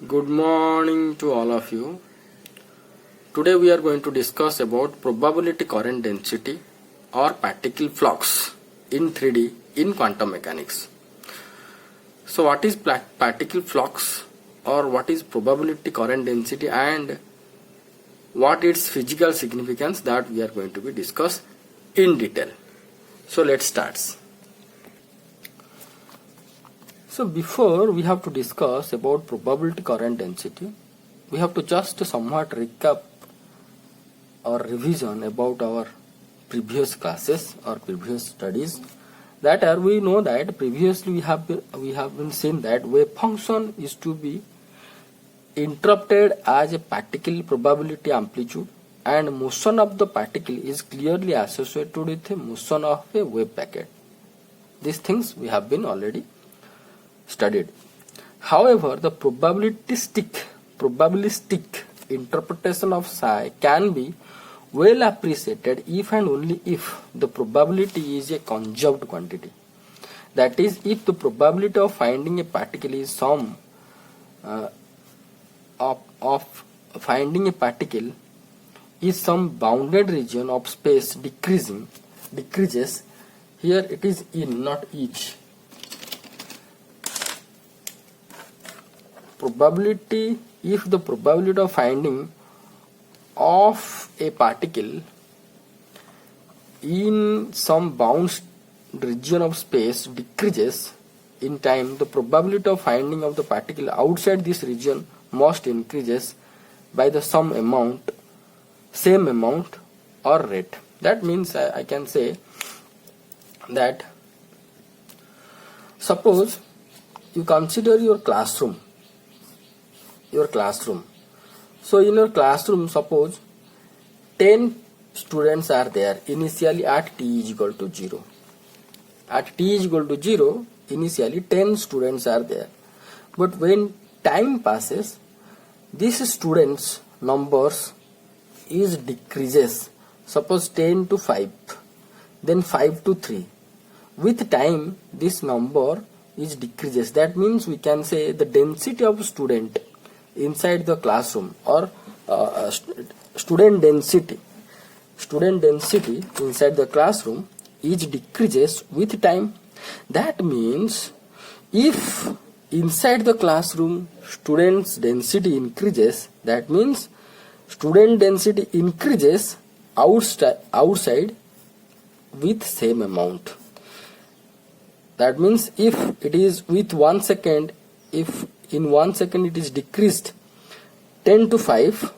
Good morning to all of you. Today we are going to discuss about probability current density or particle flux in 3D in quantum mechanics. So what is particle flux or what is probability current density and what its physical significance, that we are going to be discussed in detail. So let's start. So before we have to discuss about probability current density, we have to just somewhat recap or revision about our previous classes or previous studies. That are, we know that previously we have been seen that wave function is to be interpreted as a particle probability amplitude, and motion of the particle is clearly associated with the motion of a wave packet. These things we have been already studied. However, the probabilistic interpretation of psi can be well appreciated if and only if the probability is a conserved quantity. That is, if the probability of finding a particle is some bounded region of space decreases. Here it is in, not each. Probability, if the probability of finding of a particle in some bound region of space decreases in time, the probability of finding of the particle outside this region must increases by the same amount or rate. That means I can say that, suppose you consider your classroom. So in your classroom, suppose 10 students are there initially at t is equal to 0. At t is equal to 0, initially 10 students are there. But when time passes, these students numbers is decreases. Suppose 10 to 5, then 5 to 3. With time, this number is decreases. That means we can say the density of student inside the classroom, or student density inside the classroom is decreases with time. That means if inside the classroom students density increases, that means student density increases outside with same amount. That means if it is with 1 second, if in 1 second it is decreased 10 to 5,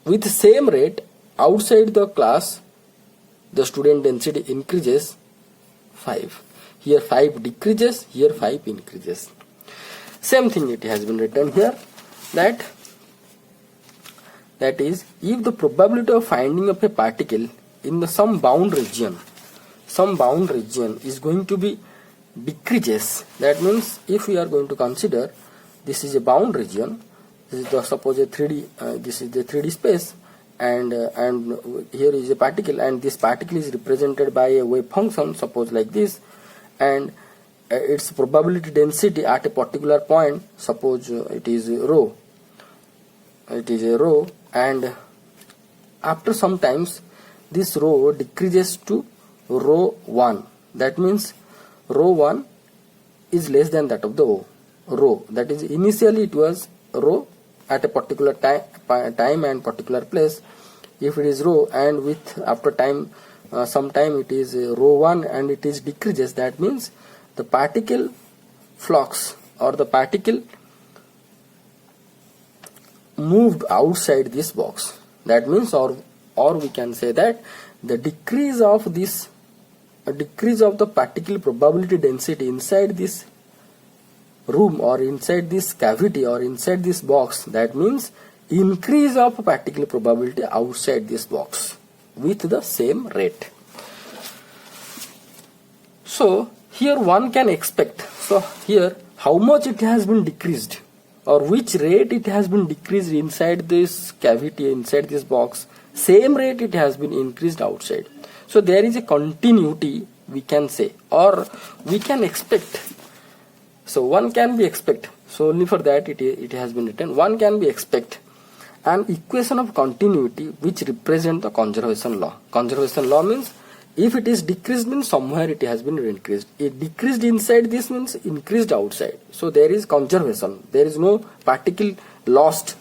with same rate outside the class the student density increases 5. Here 5 decreases, here 5 increases. Same thing it has been written here, that is, if the probability of finding of a particle in the some bound region is going to be decreases. That means if we are going to consider this is a bound region, this is the, suppose a 3D, this is the 3D space, and here is a particle, and this particle is represented by a wave function, suppose like this, and its probability density at a particular point, suppose it is rho, and after some times this rho decreases to rho 1. That means rho 1 is less than that of the rho. That is, initially it was rho at a particular time and particular place. If it is rho, and with after time some time it is rho 1 and it is decreases, that means the particle flux or the particle moved outside this box. That means, or we can say that the decrease of the particle probability density inside this room or inside this cavity or inside this box, that means increase of particle probability outside this box with the same rate. So here one can expect, so here how much it has been decreased or which rate it has been decreased inside this cavity, inside this box, same rate it has been increased outside. So there is a continuity, we can say, or we can expect. So one can be expect. So only for that it has been written. One can be expect an equation of continuity which represent the conservation law. Conservation law means if it is decreased means somewhere it has been increased. It decreased inside this means increased outside. So there is conservation. There is no particle lost.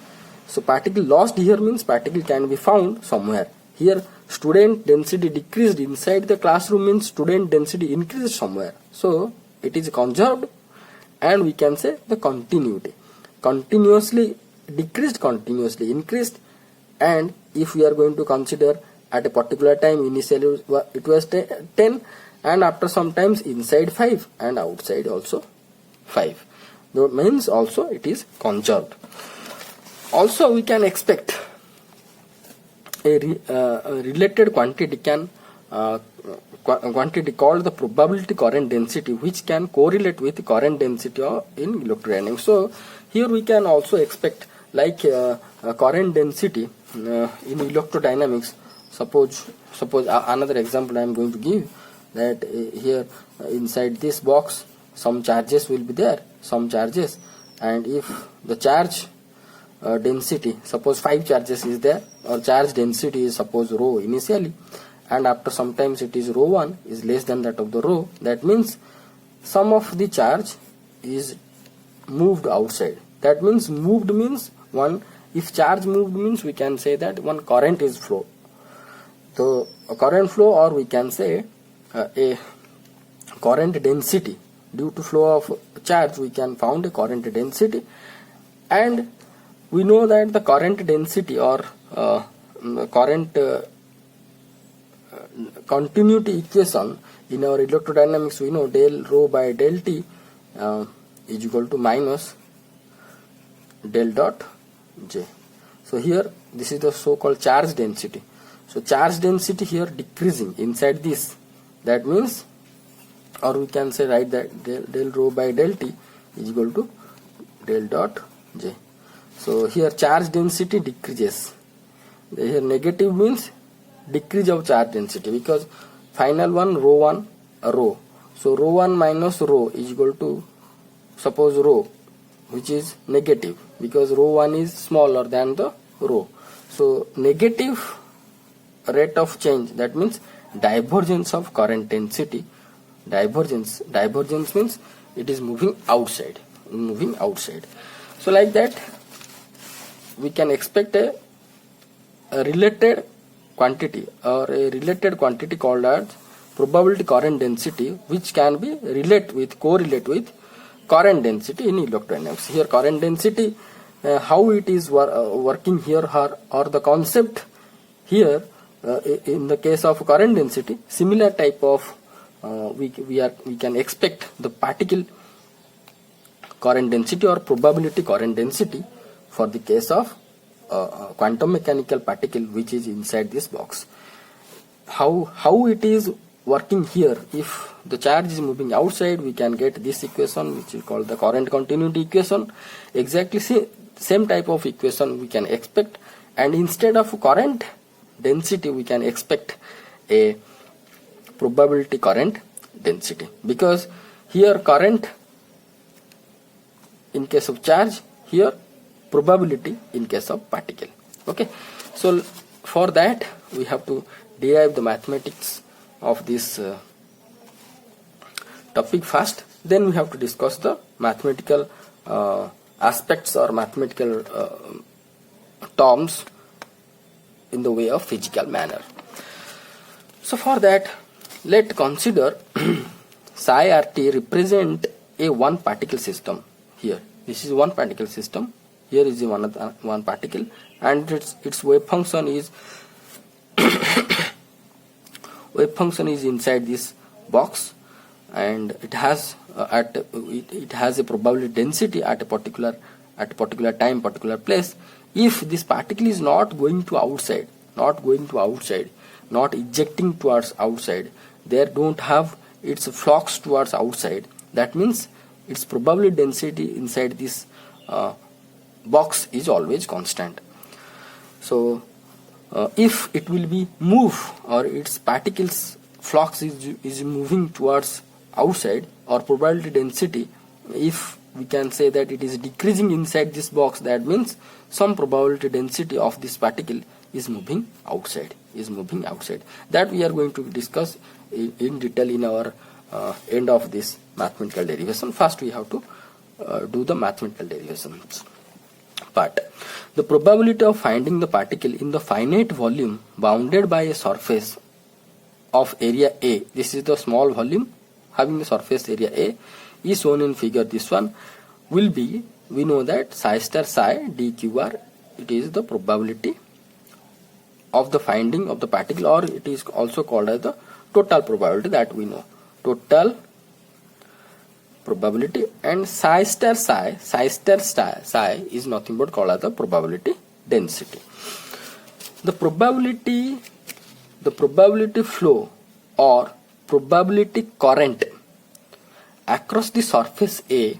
So particle lost here means particle can be found somewhere. Here student density decreased inside the classroom means student density increased somewhere. So it is conserved, and we can say the continuity. Continuously decreased, continuously increased, and if we are going to consider at a particular time initially it was 10 and after some times inside 5 and outside also 5. That means also it is conserved. Also we can expect a related quantity quantity called the probability current density, which can correlate with current density in electrodynamics. So here we can also expect like current density in electrodynamics. Suppose another example I am going to give, that here inside this box some charges will be there, some charges, and if the charge density, suppose 5 charges is there, or charge density is suppose rho initially, and after sometimes it is rho 1 is less than that of the rho, that means some of the charge is moved outside. That means moved means one, if charge moved means we can say that one current is flow. So a current flow, or we can say a current density due to flow of charge, we can found a current density. And we know that the current density or current continuity equation in our electrodynamics, we know del rho by del T is equal to minus del dot J. So here this is the so-called charge density. So charge density here decreasing inside this, that means, or we can say write that del rho by del T is equal to del dot J. So here charge density decreases. Here negative means decrease of charge density, because final one rho 1 rho. So rho 1 minus rho is equal to suppose rho, which is negative because rho 1 is smaller than the rho. So negative rate of change, that means divergence of current density. Divergence means it is moving outside. So like that we can expect a related quantity or a related quantity called as probability current density, which can be correlate with current density in electrodynamics. Here current density, how it is working here, or the concept here in the case of current density, similar type of we can expect the particle current density or probability current density for the case of quantum mechanical particle which is inside this box. How it is working here, if the charge is moving outside, we can get this equation which is called the current continuity equation. Exactly same type of equation we can expect, and instead of current density we can expect a probability current density, because here current in case of charge, here probability in case of particle. Okay, so for that we have to derive the mathematics of this topic first, then we have to discuss the mathematical aspects or mathematical terms in the way of physical manner. So for that, let's consider psi RT represent a one particle system. Here this is one particle system, here is one particle, and its wave function is inside this box, and it has it has a probability density at a particular time, particular place. If this particle is not going to outside, not ejecting towards outside, there don't have its flux towards outside, that means its probability density inside this box is always constant. So if it will be move, or its particles flux is moving towards outside, or probability density, if we can say that it is decreasing inside this box, that means some probability density of this particle is moving outside, that we are going to discuss in detail in our end of this mathematical derivation. First we have to do the mathematical derivations part. The probability of finding the particle in the finite volume bounded by a surface of area A, this is the small volume having the surface area A, is shown in figure. This one will be, we know that psi star psi dqr, it is the probability of the finding of the particle, or it is also called as the total probability, that we know, total probability. And psi star psi is nothing but called as the probability density. The probability flow or probability current across the surface A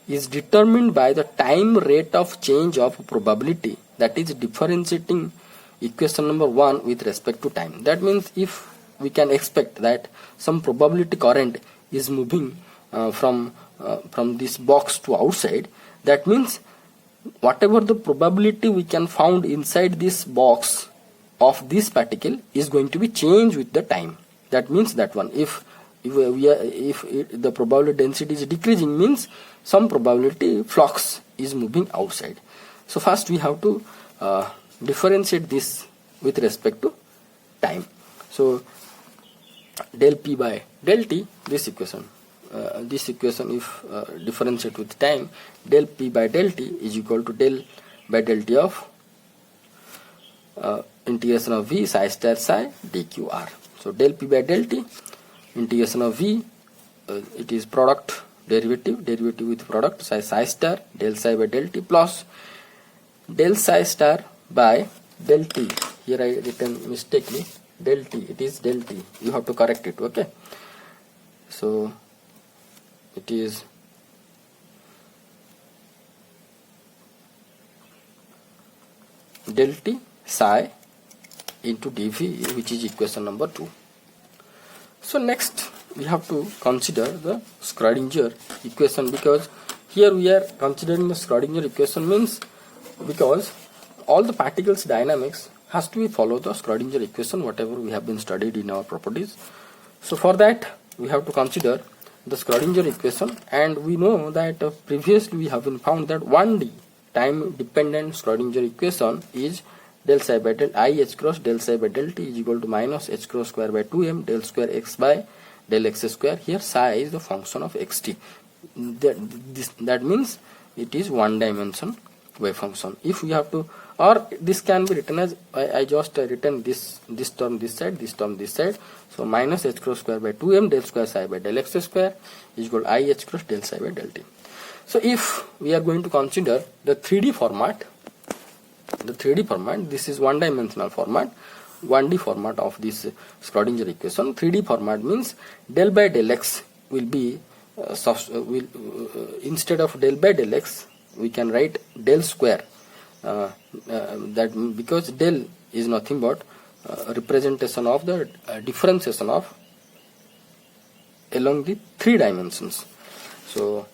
is determined by the time rate of change of probability, that is differentiating equation number 1 with respect to time. That means if we can expect that some probability current is moving from this box to outside, that means whatever the probability we can found inside this box of this particle is going to be changed with the time. That means that one, if the probability density is decreasing, means some probability flux is moving outside. So first we have to differentiate this with respect to time. So del p by del t, this equation if differentiate with time, del p by del t is equal to del by del t of integration of v psi star psi dqr. So del p by del t integration of v, it is product derivative with product psi star del psi by del t plus del psi star by del t. Here I written mistakenly del t, it is del t, you have to correct it. Okay, so it is del t psi into dv, which is equation number 2. So next we have to consider the Schrödinger equation, because here we are considering the Schrödinger equation, means because all the particles dynamics has to be follow the Schrödinger equation, whatever we have been studied in our properties. So for that we have to consider the Schrödinger equation, and we know that previously we have been found that 1D time dependent Schrödinger equation is del psi by del I h cross del psi by del t is equal to minus h cross square by 2m del square x by del x square. Here psi is the function of xt. That means it is one dimension wave function. If we have to, or this can be written as, I just written this term this side, this term this side. So minus h cross square by 2m del square psi by del x square is equal to I h cross del psi by del t. So if we are going to consider the 3D format, this is one dimensional format, 1D format of this Schrödinger equation. 3D format means del by del x will be instead of del by del x we can write del square, that because del is nothing but representation of the differentiation of along the 3 dimensions. So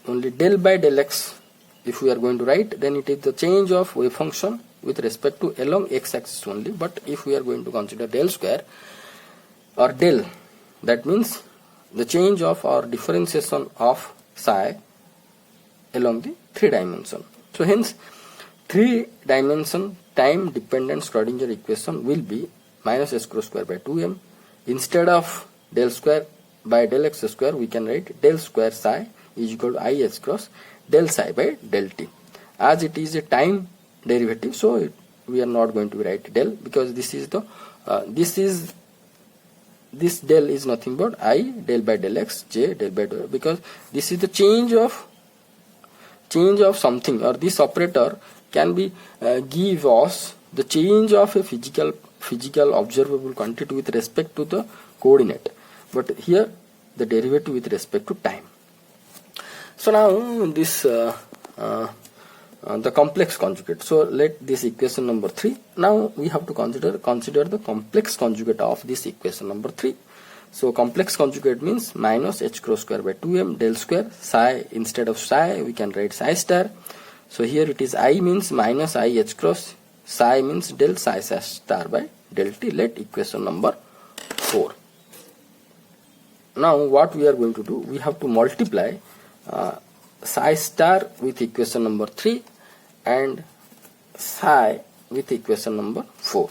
only del by del x, if we are going to write, then it is the change of wave function with respect to along x axis only. But if we are going to consider del square or del, that means the change of or differentiation of psi along the 3 dimension. So hence 3 dimension time dependent Schrödinger equation will be minus h cross square by 2m. Instead of del square by del x square, we can write del square psi is equal to I h cross del psi by del t. As it is a time derivative, so we are not going to write del, because this is the this del is nothing but I del by del x, j del by del, because this is the change of something, or this operator can be give us the change of a physical observable quantity with respect to the coordinate, but here the derivative with respect to time. So now this the complex conjugate. So let this equation number 3. Now we have to consider the complex conjugate of this equation number 3. So complex conjugate means minus h cross square by 2m del square psi. Instead of psi we can write psi star. So here it is I means minus I h cross, psi means del psi star by del t. Let equation number 4. Now what we are going to do, we have to multiply psi star with equation number 3 and psi with equation number 4.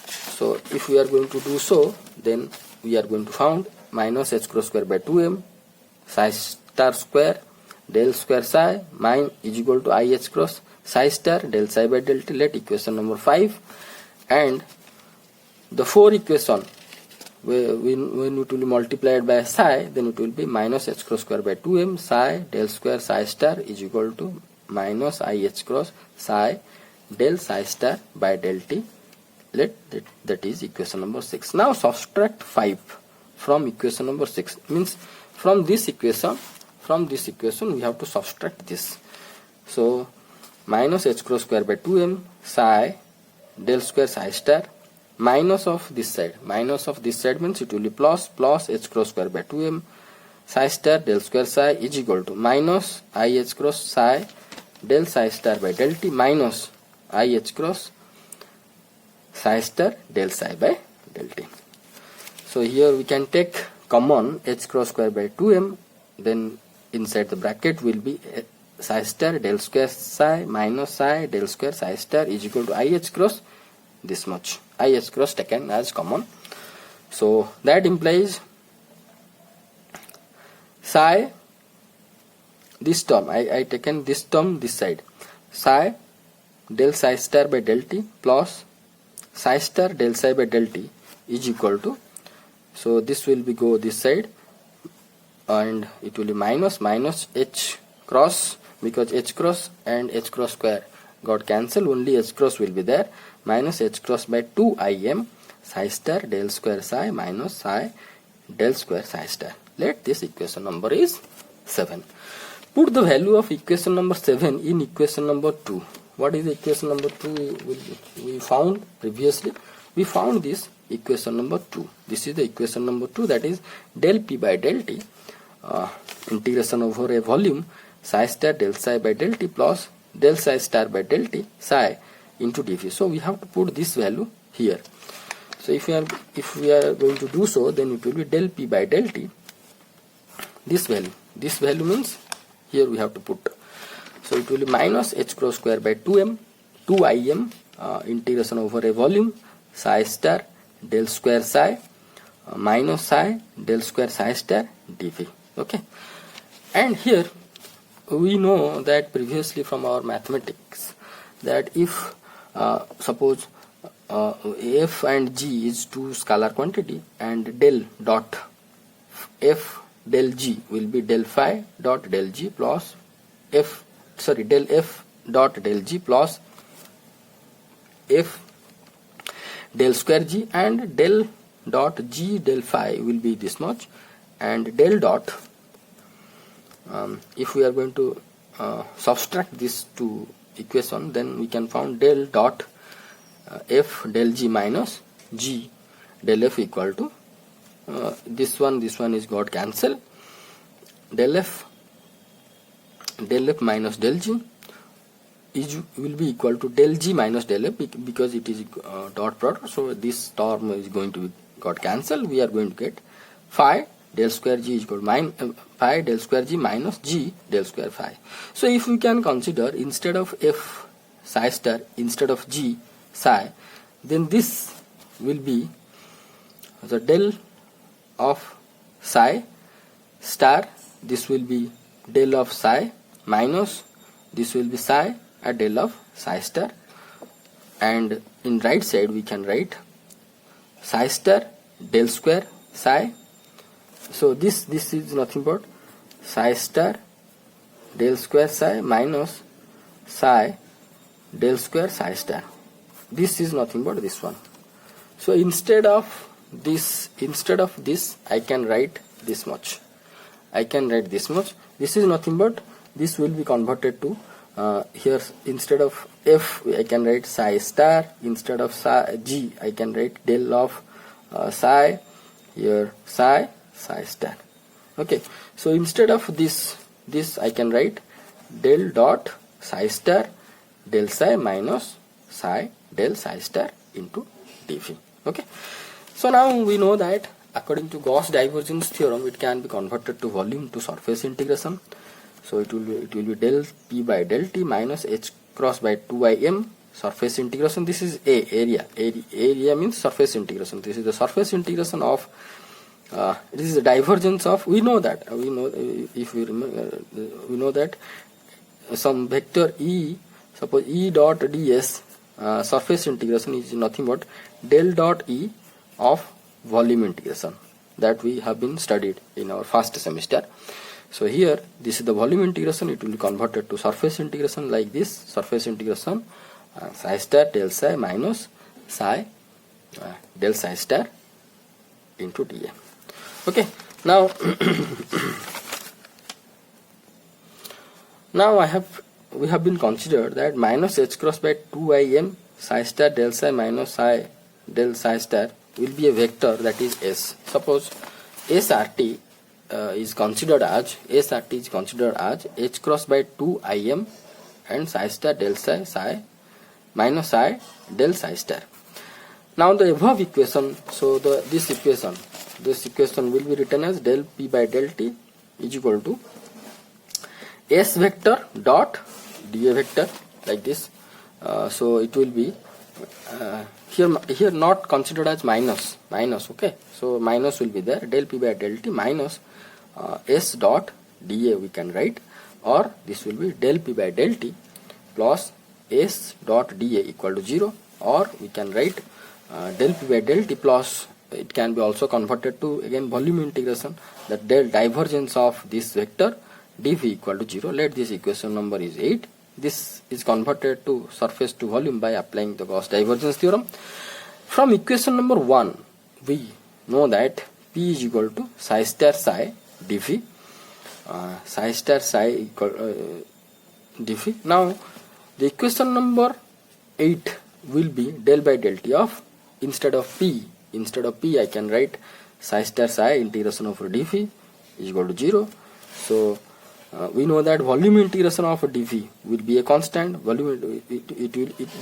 So if we are going to do so, then we are going to find minus h cross square by 2m psi star square del square psi mine is equal to I h cross psi star del psi by del t. Let equation number 5, and the 4 equation when it will be multiplied by psi, then it will be minus h cross square by 2m psi del square psi star is equal to minus I h cross psi del psi star by del t. Let that is equation number 6. Now subtract 5 from equation number 6, means from this equation we have to subtract this. So minus h cross square by 2m psi del square psi star minus of this side means it will be plus h cross square by 2m psi star del square psi is equal to minus I h cross psi del psi star by del t minus I h cross psi star del psi by del t. So here we can take common h cross square by 2m, then inside the bracket will be psi star del square psi minus psi del square psi star is equal to I h cross this much. I h cross taken as common. So that implies psi, this term I taken this term this side, psi del psi star by del t plus psi star del psi by del t is equal to, so this will be go this side and it will be minus h cross, because h cross and h cross square got cancelled, only h cross will be there, minus h cross by 2 im psi star del square psi minus psi del square psi star. Let this equation number is 7. Put the value of equation number 7 in equation number 2. What is the equation number 2 we found previously? We found this equation number 2. This is the equation number 2, that is del p by del t integration over a volume psi star del psi by del t plus del psi star by del t psi into dv. So we have to put this value here. So if we are going to do so, then it will be del p by del t, this value means here we have to put. So it will be minus h cross square by 2m integration over a volume psi star del square psi minus psi del square psi star dv. Okay, and here we know that previously from our mathematics that if suppose f and g is two scalar quantity and del dot f del g will be del phi dot del g plus del f dot del g plus f del square g, and del dot g del phi will be this much, and del dot if we are going to subtract this two equation, then we can find del dot f del g minus g del f equal to this one is got cancelled, del f minus del g will be equal to del g minus del f, because it is dot product, so this term is going to be got cancelled. We are going to get phi del square g is equal to phi del square g minus g del square phi. So if we can consider instead of f psi star instead of g psi, then this will be the del of psi star, this will be del of psi minus this will be psi at del of psi star, and in right side we can write psi star del square psi. So this is nothing but psi star del square psi minus psi del square psi star. This is nothing but this one. So instead of this I can write this much. This is nothing but this will be converted to here instead of f I can write psi star, instead of psi g I can write del of psi here psi star. Okay, so instead of this I can write del dot psi star del psi minus psi del psi star into dv. Okay, so now we know that according to Gauss divergence theorem, it can be converted to volume to surface integration. So it will be del p by del t minus h cross by 2im surface integration. This is area means surface integration. This is the surface integration of this is the divergence of, we know that if we remember, we know that some vector E, suppose E dot ds surface integration is nothing but del dot E of volume integration, that we have been studied in our first semester. So here this is the volume integration, it will be converted to surface integration like this, surface integration psi star del psi minus psi del psi star into dA. Okay, now now we have been considered that minus h cross by 2im psi star del psi minus psi del psi star will be a vector that is S. Suppose SRT is considered as h cross by 2im and psi star del psi minus psi del psi star. Now the above equation, so this equation will be written as del p by del t is equal to S vector dot dA vector like this. So it will be here not considered as minus, okay, so minus will be there, del p by del t minus S dot dA we can write, or this will be del p by del t plus S dot dA equal to 0, or we can write del p by del t plus, it can be also converted to again volume integration, that del divergence of this vector dv equal to 0. Let this equation number is 8. This is converted to surface to volume by applying the Gauss divergence theorem. From equation number 1 we know that P is equal to psi star psi dv, psi star psi equal dv. Now the equation number 8 will be del by del t of, instead of P I can write psi star psi integration over dv is equal to 0. So we know that volume integration of dv will be a constant. Volume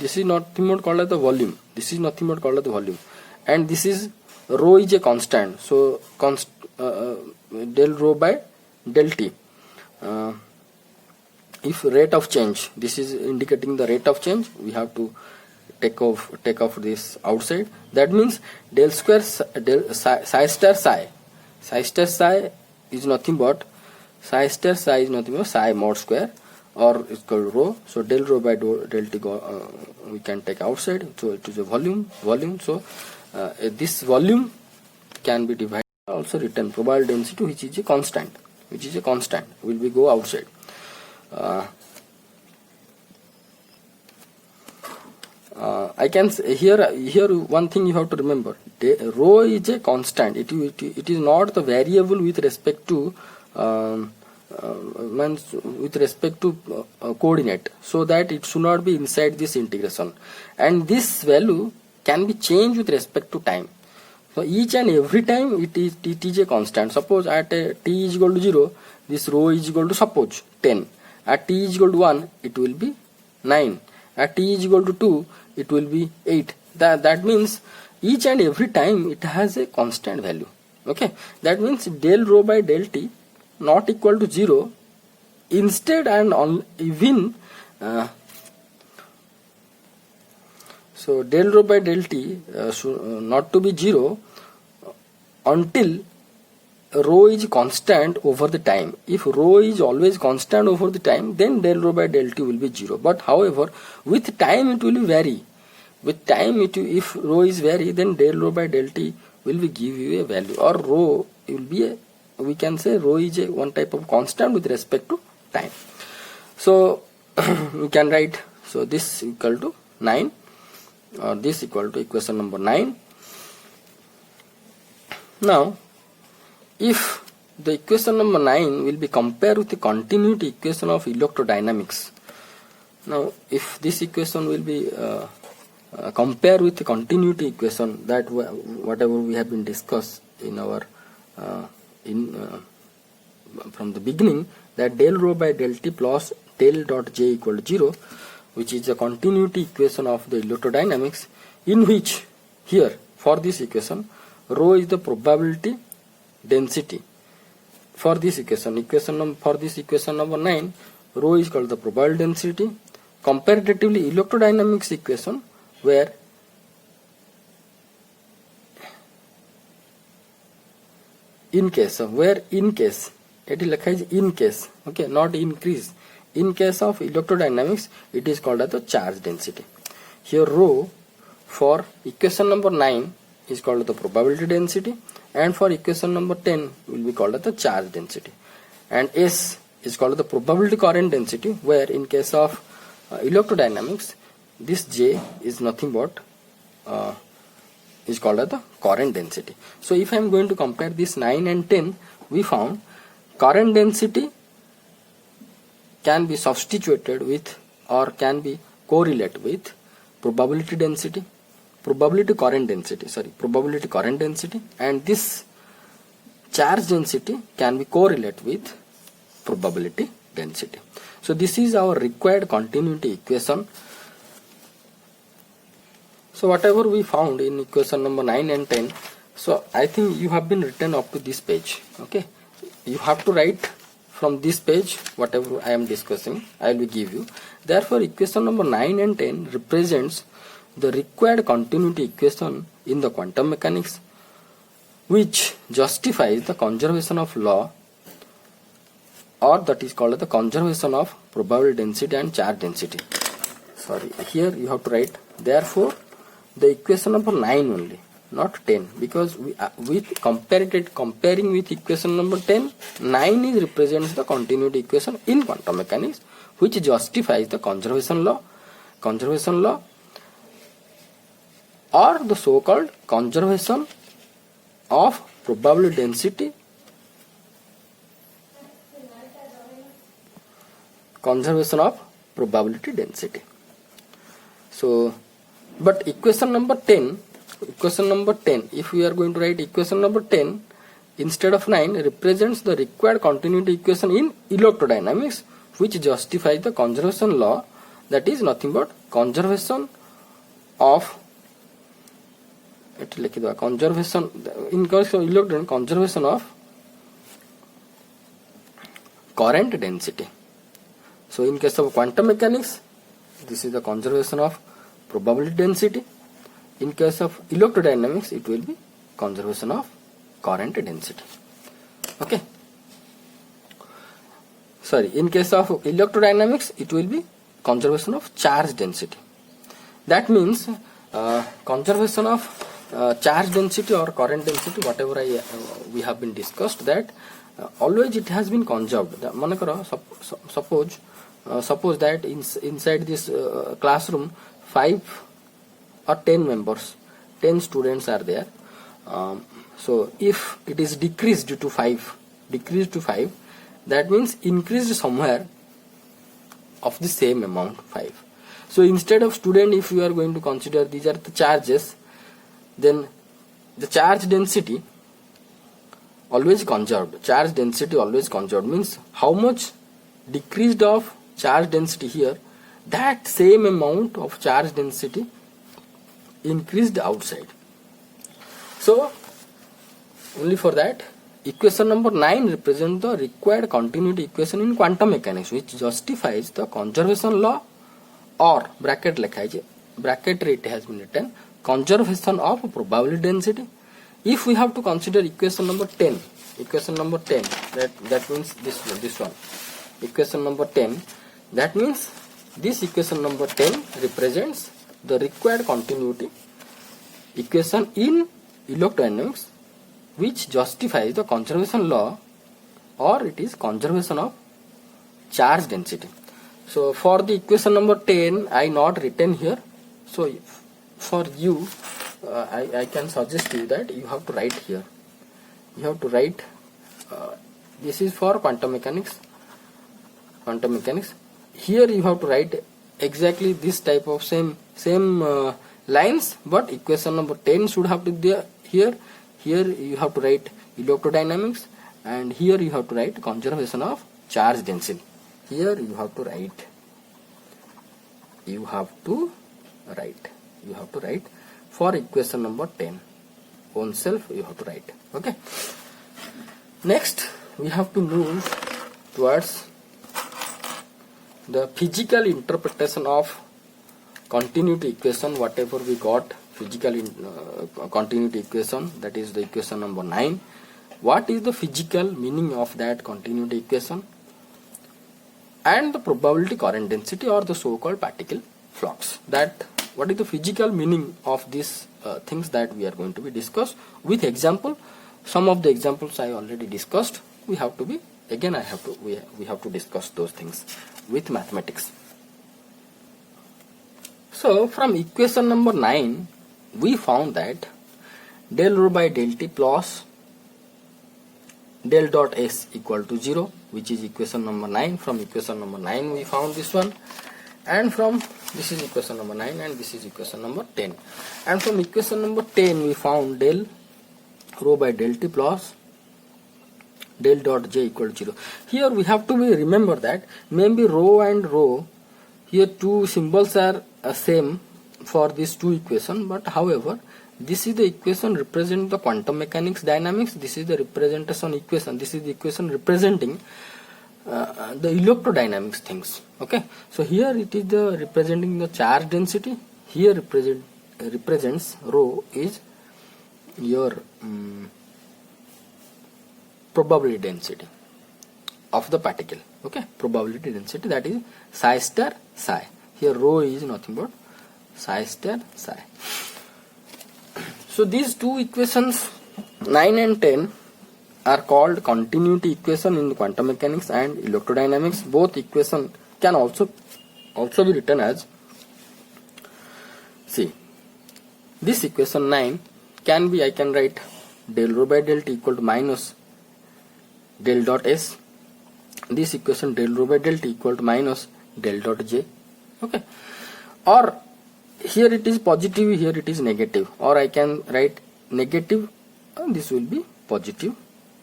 this is nothing but called as the volume. This is nothing but called as the volume, and this is rho is a constant. So del rho by del t. If rate of change, this is indicating the rate of change, we have to take off this outside. That means del square del psi star psi is nothing but psi mod square, or is called rho. So del rho by del t we can take outside. So it is a volume. So this volume can be divided, also written probability density, which is a constant, will be go outside. I can say here one thing you have to remember, rho is a constant. It is not the variable with respect to coordinate, so that it should not be inside this integration, and this value can be changed with respect to time. So each and every time it is a constant. Suppose at t is equal to 0, this rho is equal to suppose 10. At t is equal to 1, it will be 9. At t is equal to 2, it will be 8. That means each and every time it has a constant value. Okay, that means del rho by del t not equal to 0. Instead, and on even so del rho by del t should not to be 0 until rho is constant over the time. If rho is always constant over the time, then del rho by del t will be 0. But however, with time it will vary. With time, if rho is vary, then del rho by del t will be give you a value, or rho will be we can say rho is one type of constant with respect to time. So we can write, so this equal to 9, or this equal to equation number 9. Now if the equation number 9 will be compared with the continuity equation of electrodynamics. Now if this equation will be compared with the continuity equation, that whatever we have been discussed in our from the beginning, that del rho by del t plus del dot j equal to 0, which is a continuity equation of the electrodynamics, in which here for this equation rho is the probability density. For this equation, for this equation number 9, rho is called the probability density. Comparatively, electrodynamics equation, where in case it is like in case, okay, not increase. In case of electrodynamics, it is called as the charge density. Here rho for equation number 9 is called the probability density, and for equation number 10 will be called as the charge density, and S is called the probability current density, where in case of electrodynamics, this J is nothing but is called as the current density. So if I am going to compare this 9 and 10, we found current density can be substituted with or can be correlate with probability current density, and this charge density can be correlate with probability density. So this is our required continuity equation. So whatever we found in equation number 9 and 10, so I think you have been written up to this page. Okay, you have to write from this page whatever I am discussing, I will give you. Therefore equation number 9 and 10 represents the required continuity equation in the quantum mechanics, which justifies the conservation of law, or that is called the conservation of probability density and charge density. Sorry, here you have to write therefore the equation number 9 only, not 10, because with comparing with equation number 10, 9 is represents the continuity equation in quantum mechanics, which justifies the conservation law, or the so-called conservation of probability density, So, but equation number 10, if we are going to write equation number 10 instead of 9, represents the required continuity equation in electrodynamics, which justifies the conservation law, that is nothing but conservation of conservation of current density. So in case of quantum mechanics, this is the conservation of probability density. In case of electrodynamics, it will be conservation of current density. Okay. Sorry, in case of electrodynamics, it will be conservation of charge density. That means conservation of charge density or current density, whatever we have been discussed, that always it has been conserved. Suppose that inside this classroom 5 or 10 members, 10 students are there. So if it is decreased to 5, that means increased somewhere of the same amount, 5. So instead of student, if you are going to consider these are the charges, then the charge density always conserved. Charge density always conserved means how much decreased of charge density here, that same amount of charge density increased outside. So only for that, equation number 9 represents the required continuity equation in quantum mechanics, which justifies the conservation law, or bracket it has been written, conservation of probability density. If we have to consider equation number 10, that means this one, equation number 10, that means this equation number 10 represents the required continuity equation in electrodynamics, which justifies the conservation law, or it is conservation of charge density. So for the equation number 10, I not written here. So for you, I can suggest you that you have to write here. You have to write. This is for quantum mechanics. Here you have to write exactly this type of same lines, but equation number 10 should have to be here. here you have to write electrodynamics, and here you have to write conservation of charge density. Here you have to write for equation number 10 own self you have to write. Okay, next we have to move towards the physical interpretation of continuity equation. Whatever we got physical continuity equation, that is the equation number 9. What is the physical meaning of that continuity equation, and the probability current density or the so-called particle flux. That what is the physical meaning of these things that we are going to be discussed with example. Some of the examples I already discussed. We have to discuss those things with mathematics. So from equation number 9 we found that del rho by del t plus del dot s equal to 0, which is equation number 9. From equation number 9 we found this one, and from this is equation number 9 and this is equation number 10, and from equation number 10 we found del rho by del t plus del dot j equal to 0. Here we have to remember that maybe rho and rho, here two symbols are same for these two equations, but however this is the equation representing the quantum mechanics dynamics, this is the representation equation, this is the equation representing the electrodynamics things. Okay, so here it is the representing the charge density, here represents rho is your probability density of the particle. Okay, probability density, that is psi star psi. Here rho is nothing but psi star psi. So these two equations 9 and 10 are called continuity equation in quantum mechanics and electrodynamics. Both equation can also be written as, see, this equation 9 can be, I can write del rho by del t equal to minus del dot s. This equation del rho by del t equal to minus del dot j. Okay, or here it is positive, here it is negative, or I can write negative and this will be positive,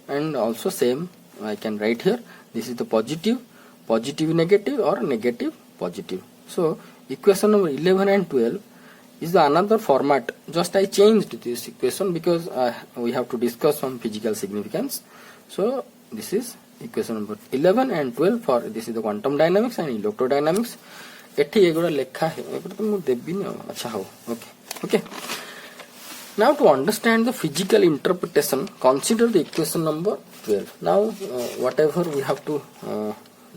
and also same I can write here, this is the positive negative or negative positive. So equation number 11 and 12 is the another format. Just I changed this equation because we have to discuss some physical significance. So this is equation number 11 and 12 for this is the quantum dynamics and electrodynamics. एठी एगुड़ा लेखा है एगुड़ा तो मु देबिनी अच्छा हो. Okay, now to understand the physical interpretation, consider the equation number 12. Now whatever we have to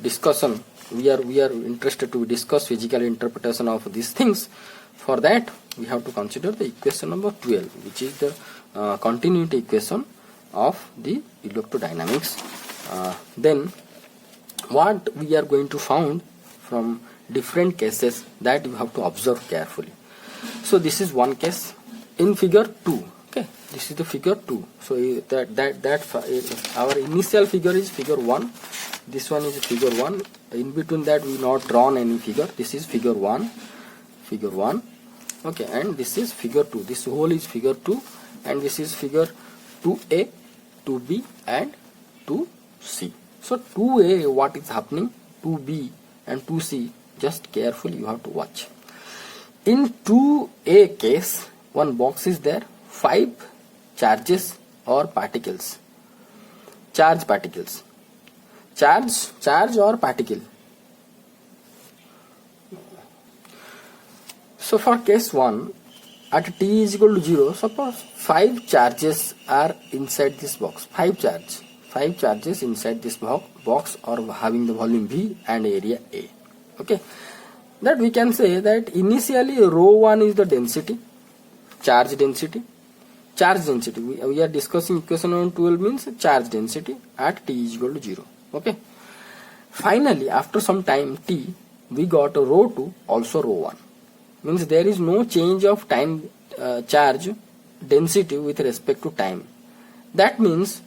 discussion, we are interested to discuss physical interpretation of these things. For that we have to consider the equation number 12, which is the continuity equation of the electrodynamics. Then what we are going to found from different cases that you have to observe carefully. So this is one case in figure 2. Okay, this is the figure 2. So our initial figure is figure 1. This one is figure 1. In between that we not drawn any figure. This is figure 1. Okay, and this is figure 2. This whole is figure 2, and this is figure 2a, 2b and 2c. So 2a, what is happening, 2b and 2c, just carefully you have to watch. In 2a case, one box is there, 5 charges or particles, charge particles, charge or particle. So for case 1, at t is equal to 0, suppose 5 charges are inside this box, 5 charges inside this box or having the volume V and area A. Okay, that we can say that initially rho 1 is the density, charge density. We are discussing equation number 12 means charge density at t is equal to 0. Okay, finally after some time t, we got rho 2 also rho 1, means there is no change of time charge density with respect to time. That means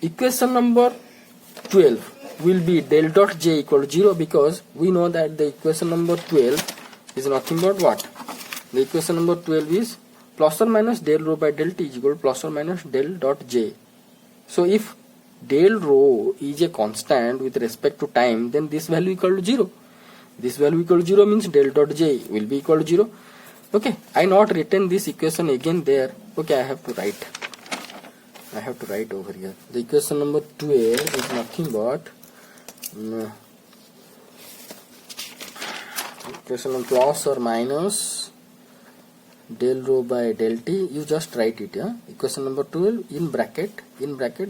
equation number 12 will be del dot j equal to 0, because we know that the equation number 12 is nothing but what? The equation number 12 is plus or minus del rho by del t is equal to plus or minus del dot j. So if del rho is a constant with respect to time, then this value equal to 0. This value equal to 0 means del dot j will be equal to 0. Okay, I not written this equation again there. Okay, I have to write over here. The equation number 12 is nothing but equation of plus or minus del rho by del t. You just write it. Yeah? Equation number 12 in bracket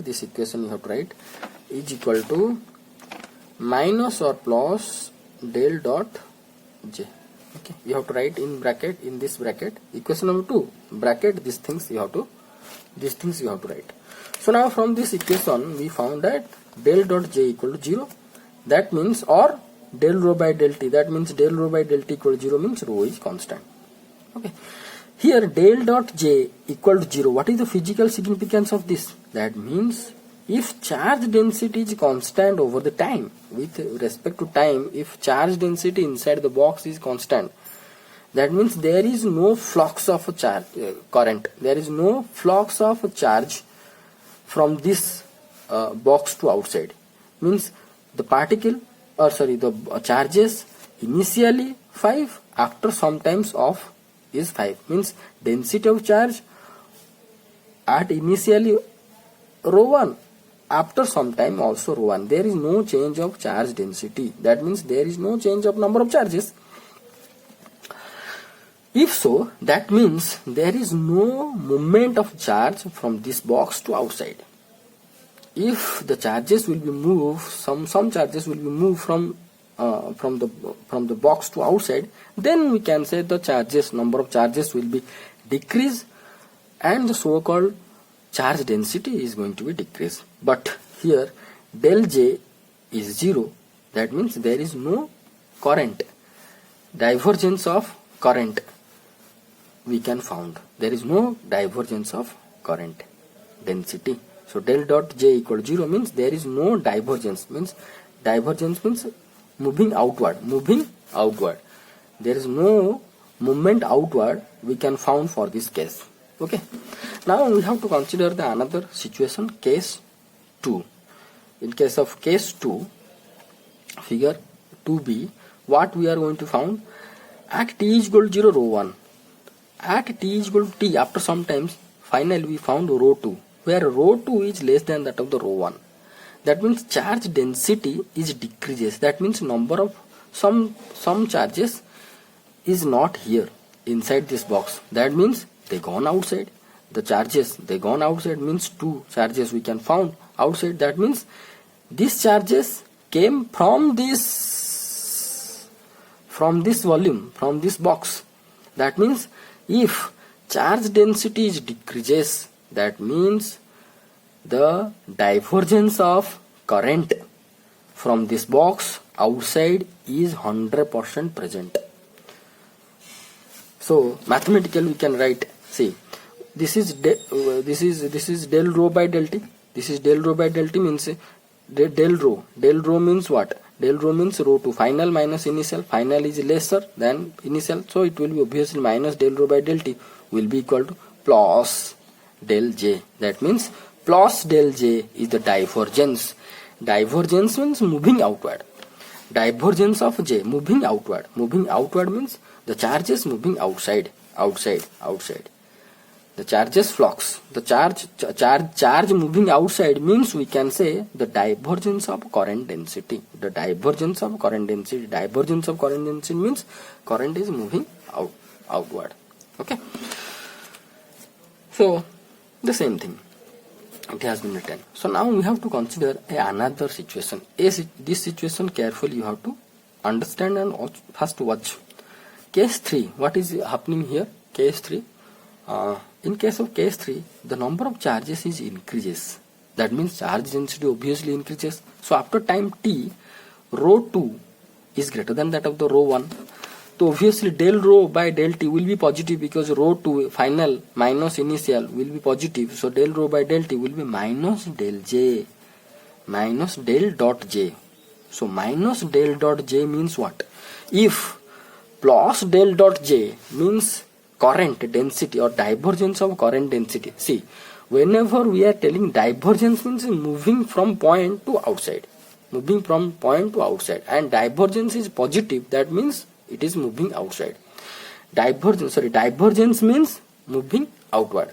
this equation you have to write is equal to minus or plus del dot j. Okay, you have to write in bracket, in this bracket, equation number 2 bracket these things you have to write. So now from this equation we found that del dot j equal to 0. That means, or del rho by del t, that means del rho by del t equal to 0 means rho is constant. Okay, here del dot j equal to 0. What is the physical significance of this? That means if charge density is constant over the time, with respect to time, if charge density inside the box is constant, that means there is no flux of a charge current. There is no flux of a charge from this box to outside. Means the particle, or sorry, the charges initially 5, after sometimes of is 5. Means density of charge at initially rho 1, after some time also rho 1. There is no change of charge density. That means there is no change of number of charges. If so, that means there is no movement of charge from this box to outside. If the charges will be moved, some charges will be moved from the box to outside, then we can say the charges, number of charges will be decreased and the so-called charge density is going to be decreased. But here del j is 0. That means there is no current, divergence of current we can found. There is no divergence of current density. So del dot j equal to 0 means there is no divergence. Means divergence means moving outward. There is no movement outward we can found for this case. Okay. Now we have to consider the another situation, case 2. In case of case 2, figure 2b, what we are going to found? At t is equal to 0, rho 1. At t is equal to t, after some times, finally we found rho 2, where rho 2 is less than that of the rho 1. That means charge density is decreases. That means number of some charges is not here inside this box. That means they gone outside. The charges they gone outside means 2 charges we can found outside. That means these charges came from this volume, from this box. That means if charge density is decreases, that means the divergence of current from this box outside is 100% present. So mathematically we can write, see, this is del rho by del t. This is del rho by del t means del rho. Del rho means what? Del rho means rho 2, final minus initial. Final is lesser than initial, so it will be obviously minus del rho by del t will be equal to plus del j. That means plus del j is the divergence. Divergence means moving outward. Divergence of j, moving outward. Moving outward means the charges moving outside. The charges flux. The charge moving outside means we can say the divergence of current density. The divergence of current density. Divergence of current density means current is moving outward. Okay. So the same thing, it has been written. So now we have to consider another situation. This situation carefully you have to understand and first watch. Case 3, what is happening here? Case 3. In case of case 3, the number of charges is increases. That means charge density obviously increases. So after time t, rho 2 is greater than that of the rho 1. So obviously del rho by del t will be positive because rho 2 final minus initial will be positive. So del rho by del t will be minus del j, minus del dot j. So minus del dot j means what? If plus del dot j means current density or divergence of current density. See, whenever we are telling divergence means moving from point to outside, moving from point to outside, and divergence is positive, that means it is moving outside. Divergence means moving outward.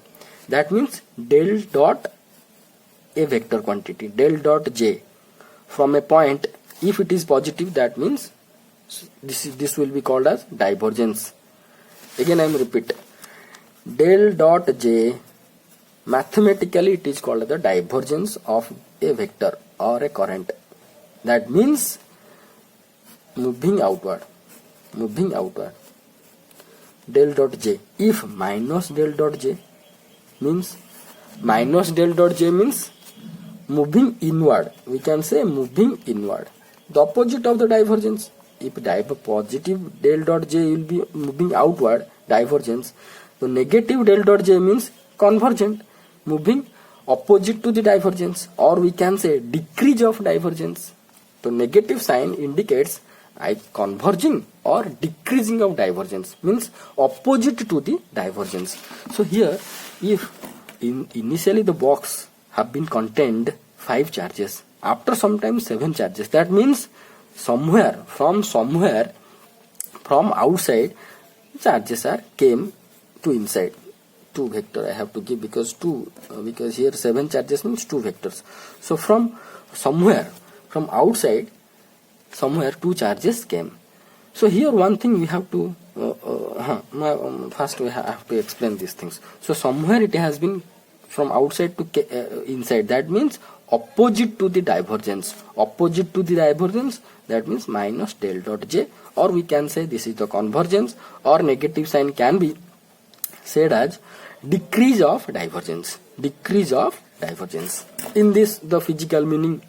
That means del dot a vector quantity, del dot j from a point, if it is positive, that means this will be called as divergence. Again I am repeat, del dot j, mathematically it is called the divergence of a vector or a current. That means moving outward, moving outward. Del dot j. If minus del dot j means, minus del dot j means moving inward, we can say moving inward, the opposite of the divergence. If positive del dot j will be moving outward, divergence, so negative del dot j means convergent, moving opposite to the divergence, or we can say decrease of divergence. So negative sign indicates converging or decreasing of divergence, means opposite to the divergence. So here, if initially the box have been contained 5 charges, after some time 7 charges, that means somewhere from outside charges are came to inside. 2 vector I have to give, because here 7 charges means 2 vectors. So from somewhere, from outside, somewhere 2 charges came. So here one thing we have to first we have to explain these things. So somewhere it has been from outside to inside, that means opposite to the divergence. Opposite to the divergence, that means minus del dot j, or we can say this is the convergence, or negative sign can be said as decrease of divergence. Decrease of divergence. In this, the physical meaning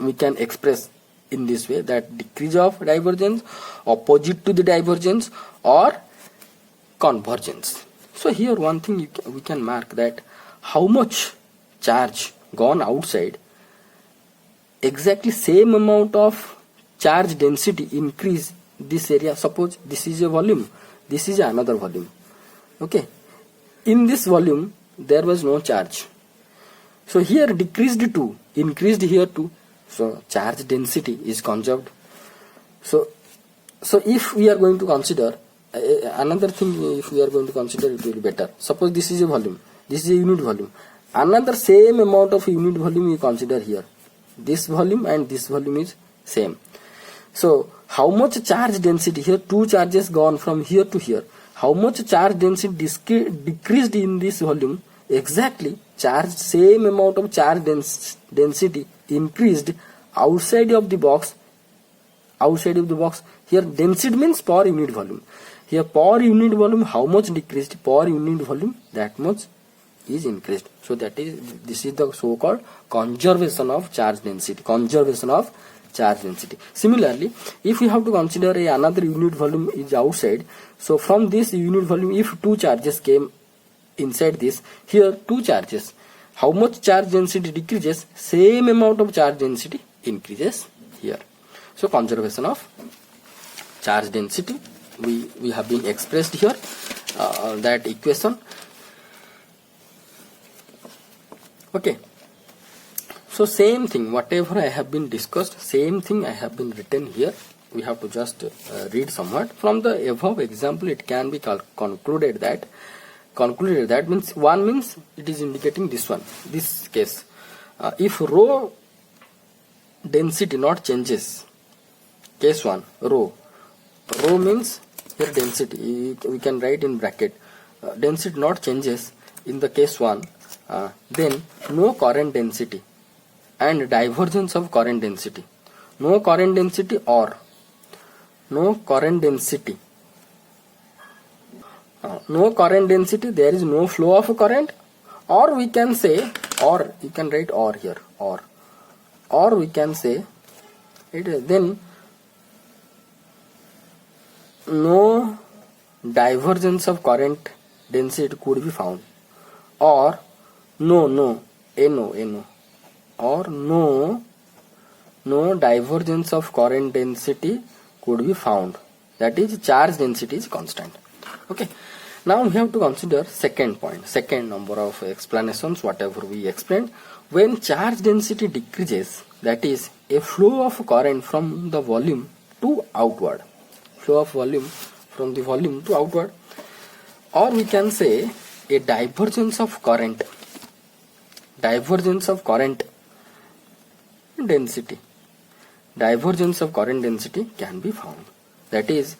we can express in this way, that decrease of divergence, opposite to the divergence, or convergence. So here one thing we can mark, that how much charge gone outside, exactly same amount of charge density increase this area. Suppose this is a volume, this is another volume. Okay, in this volume there was no charge, so here decreased to, increased here too. So charge density is conserved. So if we are going to consider another thing, if we are going to consider, it will be better. Suppose this is a volume, this is a unit volume, another same amount of unit volume you consider here. This volume and this volume is same. So how much charge density, here 2 charges gone from here to here, how much charge density decreased in this volume, exactly charge, same amount of charge density increased outside of the box. Outside of the box, here density means per unit volume. Here per unit volume, how much decreased? Per unit volume, that much is increased. So this is the so-called conservation of charge density. Conservation of charge density. Similarly, if we have to consider another unit volume is outside, so from this unit volume, if 2 charges came inside this, here 2 charges, how much charge density decreases, same amount of charge density increases here. So conservation of charge density, we have been expressed here, that equation. Okay, so same thing, whatever I have been discussed, same thing I have been written here. We have to just read somewhat from the above example. It can be concluded that means one means it is indicating this one, this case. If rho density not changes, case 1, rho means here density, we can write in bracket, density not changes in the case 1, then no current density and divergence of current density. No current density or no current density. No current density, there is no flow of current, or we can say, or you can write or here, or we can say it, then no divergence of current density could be found, or no or no divergence of current density could be found, that is charge density is constant. Okay, Now we have to consider second point, second number of explanations, whatever we explained. When charge density decreases, that is a flow of current from the volume to outward, flow of volume from the volume to outward, or we can say a divergence of current density. Divergence of current density can be found. That is,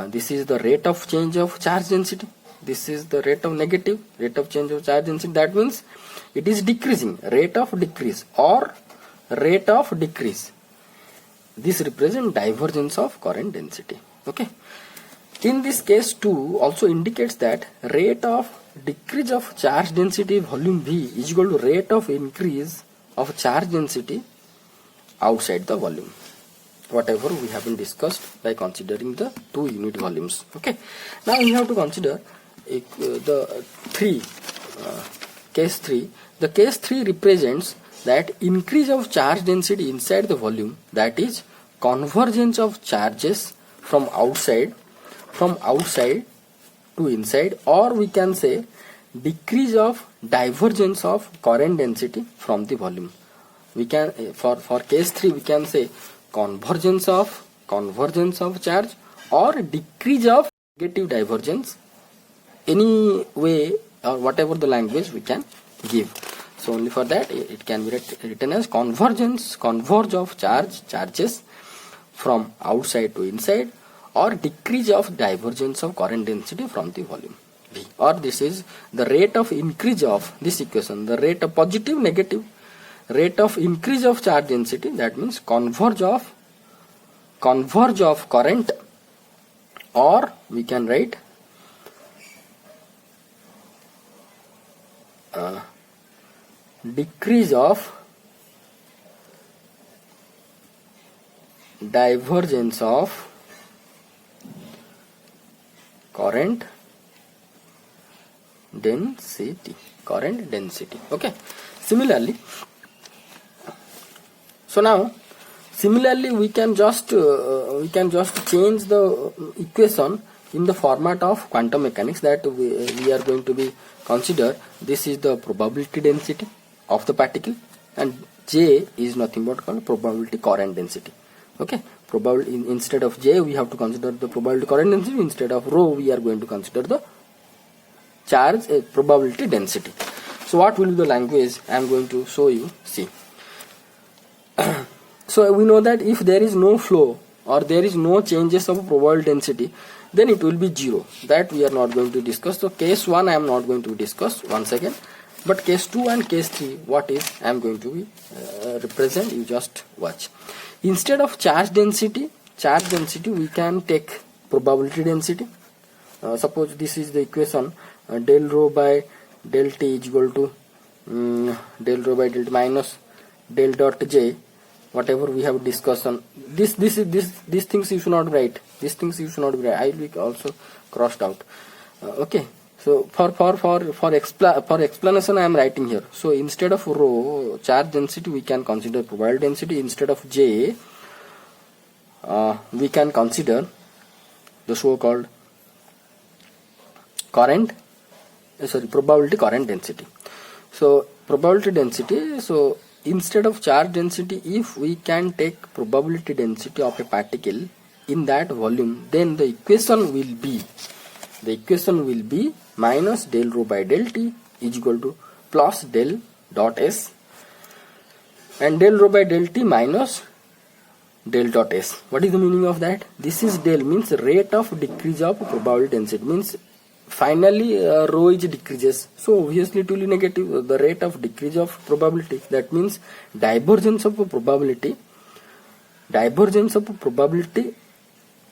this is the rate of change of charge density. This is the rate of change of charge density. That means it is decreasing, rate of decrease or rate of decrease. This represents divergence of current density. Okay. In this case 2 also indicates that rate of decrease of charge density volume V is equal to rate of increase of charge density outside the volume, whatever we have been discussed by considering the 2 unit volumes. Okay. Now we have to consider the case 3. The case 3 represents that increase of charge density inside the volume, that is convergence of charges from outside to inside, or we can say decrease of divergence of current density from the volume. We can for case 3 we can say convergence of charge or decrease of negative divergence, any way or whatever the language we can give. So only for that it can be written as converge of charges from outside to inside, or decrease of divergence of current density from the volume V. Or this is the rate of increase of this equation, the rate of positive, negative, rate of increase of charge density, that means converge of current, or we can write decrease of divergence of current density. Okay. Similarly, we can just change the equation in the format of quantum mechanics that we are going to be consider. This is the probability density of the particle, and J is nothing but called probability current density. Okay. Instead of J we have to consider the probability current density. Instead of rho we are going to consider the charge probability density. So what will be the language I am going to show you? See. So we know that if there is no flow or there is no changes of probability density, then it will be 0. That we are not going to discuss. So case 1 I am not going to discuss once again, but case 2 and case 3 what is I am going to be represent, you just watch. Instead of charge density we can take probability density. Suppose this is the equation, del rho by del t is equal to del rho by del t minus del dot j, whatever we have discussed on these things you should not write. I will also crossed out. Okay. So for explanation I am writing here. So instead of rho charge density we can consider probability density. Instead of J we can consider the so-called probability current density. So probability density. So instead of charge density, if we can take probability density of a particle in that volume, then the equation will be minus del rho by del t is equal to plus del dot s, and del rho by del t minus del dot s. What is the meaning of that? This is del means rate of decrease of probability density, means finally rho is decreases, so obviously it will be negative, the rate of decrease of probability. That means divergence of probability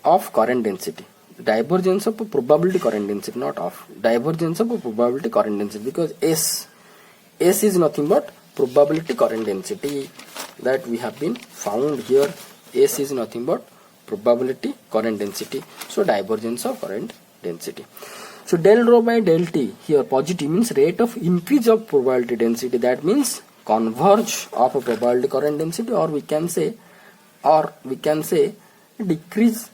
of current density. Divergence of probability current density, not of divergence of probability current density, because S is nothing but probability current density that we have been found here. S is nothing but probability current density, so divergence of current density. So del rho by del t here positive means rate of increase of probability density, that means converge of a probability current density, or we can say decrease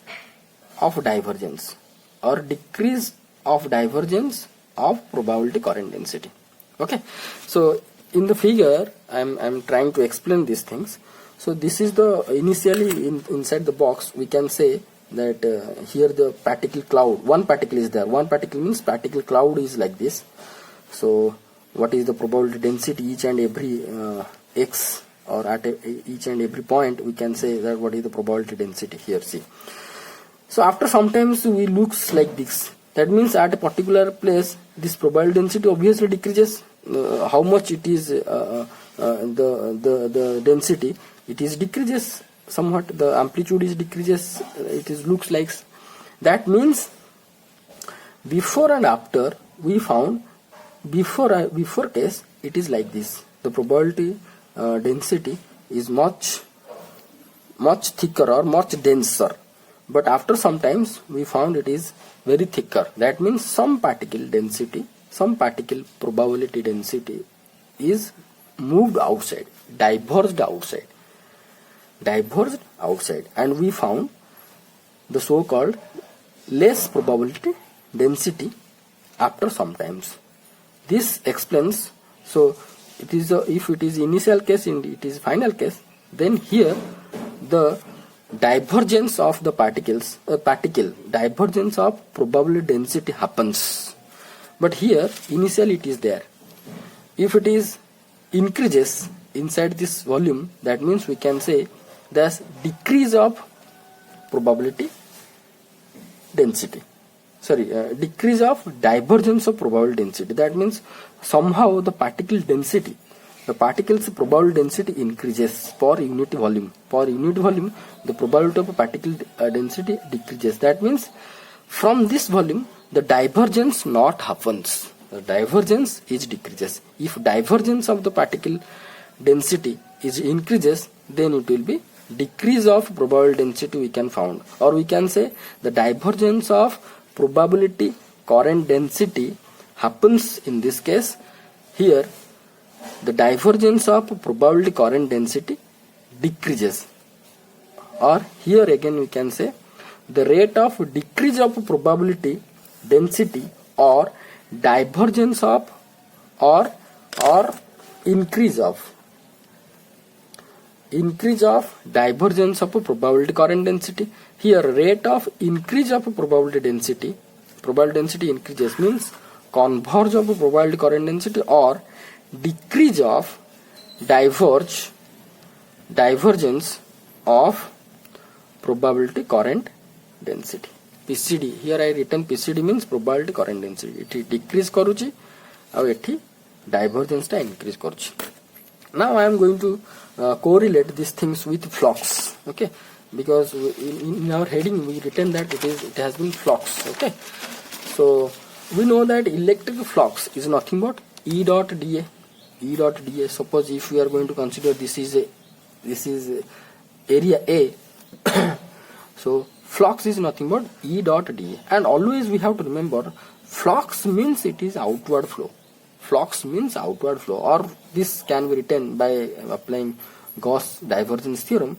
of divergence or decrease of divergence of probability current density. Okay, so in the figure I'm trying to explain these things. So this is the initially inside the box we can say that here the particle cloud, one particle is there. One particle means particle cloud is like this. So what is the probability density each and every x, or at each and every point we can say that what is the probability density here. See, so after sometimes we looks like this, that means at a particular place this probability density obviously decreases. How much it is the density, it is decreases somewhat, the amplitude is decreases, it is looks like. That means before and after we found, before case it is like this, the probability density is much thicker or much denser, but after sometimes we found it is very thicker. That means some particle density, some particle probability density is moved outside, diverged outside, and we found the so called less probability density after sometimes. This explains. So it is if it is initial case and it is final case, then here the divergence of the particles, divergence of probability density happens. But here initially it is there. If it is increases inside this volume, that means we can say there's decrease of probability density. Decrease of divergence of probability density. That means somehow the particle density, the particle's probability density increases per unit volume. Per unit volume, the probability of a particle density decreases. That means from this volume, the divergence not happens. The divergence is decreases. If divergence of the particle density is increases, then it will be decrease of probability density we can found, or we can say the divergence of probability current density happens in this case. Here the divergence of probability current density decreases, or here again we can say the rate of decrease of probability density or divergence of or increase of divergence of probability current density. Here rate of increase of probability density increases means converge of probability current density, or decrease of divergence of probability current density. PCD, here I written PCD means probability current density. It decrease करुची और एठी divergence टा increase करुची. Now I am going to correlate these things with flux. Okay, because in our heading we written that it has been flux. Okay, so we know that electric flux is nothing but E dot dA. E dot dA. Suppose if we are going to consider this is area A, so flux is nothing but E dot dA, and always we have to remember flux means it is outward flow. Flux means outward flow, or this can be written by applying Gauss divergence theorem.